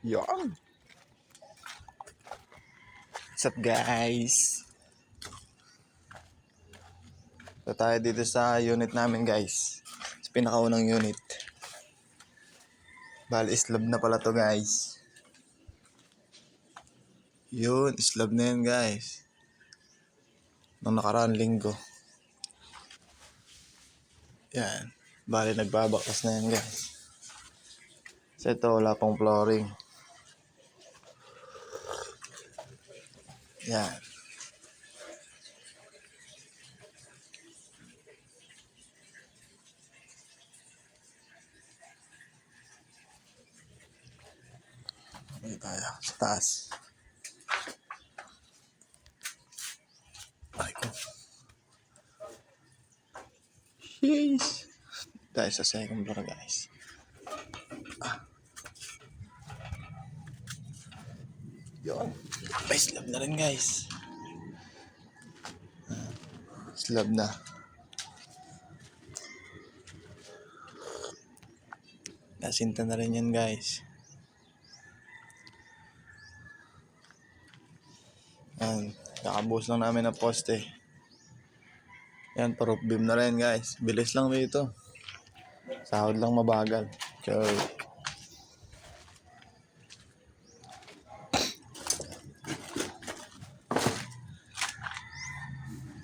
Yan. What's up guys? So tayo dito sa unit namin guys. Sa pinakaunang unit. Bali slab na pala to guys. Yun, slab na yan guys. Nung nakaraang linggo. Yan. Bali nagbabakas na yan guys. So ito wala pang flooring. Yan. Okay tayo sa taas. Ay ko. Sheesh. Tayo sa second floor guys. Yun. May slab na rin guys. Slab na. Nasinta na rin yan guys. Yan. Nakabuhos lang namin ng poste. Yan, pa-roof beam na rin guys. Bilis lang dito. Sahod lang mabagal. So,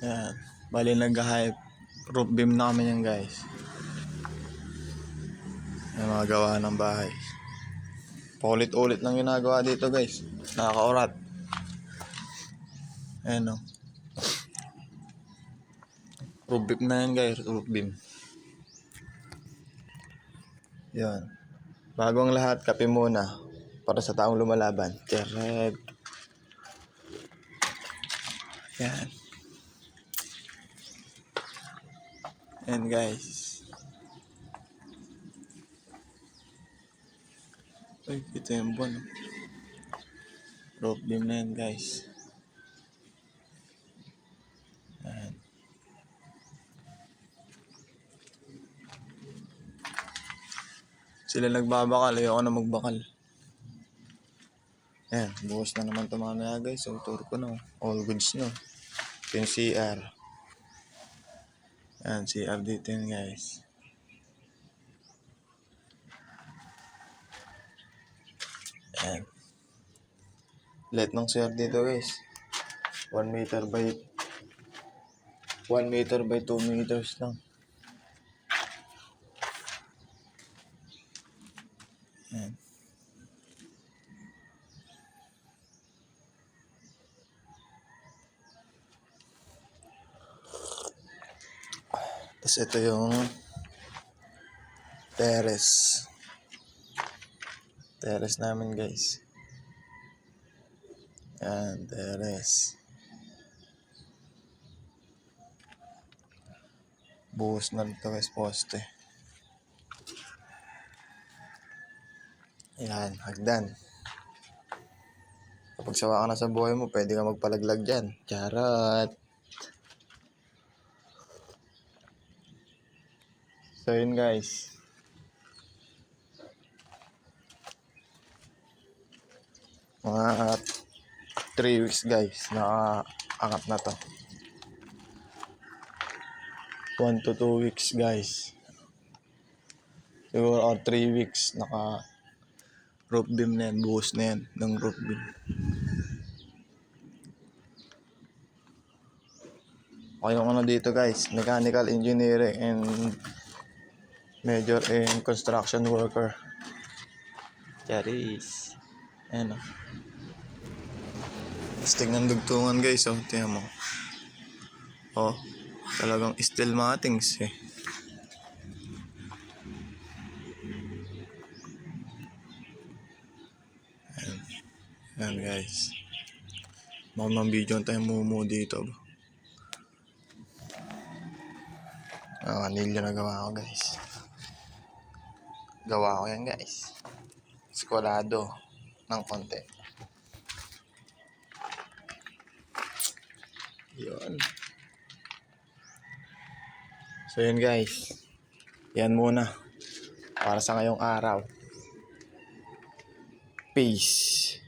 yan. Bali nag-hype. Roof beam na kami yan guys. Yung mga gawa ng bahay. Paulit-ulit lang ginagawa dito guys. Nakaka-urat. Ayan o. Roof beam na yan guys. Roof beam. Yan. Bago ang lahat, kape muna. Para sa taong lumalaban. Chared. Yan. Yan guys. Ay, ito yung buwan. Roof beam na yan guys. Yan. Sila nagbabakal, ayoko na magbakal. Ayan, buhos na naman ito mga na guys. So, tour ko na. All goods na. Ito yung CR. Ayan, CR dito yun guys. Ayan. Let ng CR dito guys. 1 meter by 1 meter by 2 meters lang. Ayan. Tapos ito yung terrace. Terrace namin guys. Ayan, terrace. Buhos na ito guys, poste. Ayan, hagdan. Kapag sawa ka na sa buhay mo, pwede ka magpalaglag dyan. Charot. So yun guys. Mga 3 weeks guys, nakaangat na to. 1 to 2 weeks guys. Siguro or 3 weeks, naka roof beam na yan, buhos na yan ng roof beam. Okay yung ano dito guys, mechanical engineering and major in construction worker. Charis. Ayan o. Astig ng dugtungan guys, oh. Tingnan mo. Oh, talagang steel matings eh. Ayan guys. Mamang video tayo mumu dito. Anilyo na gawa ko guys. Gawa ko yan guys. Skolado ng konti. Yun. So yun guys. Yan muna. Para sa ngayong araw. Peace.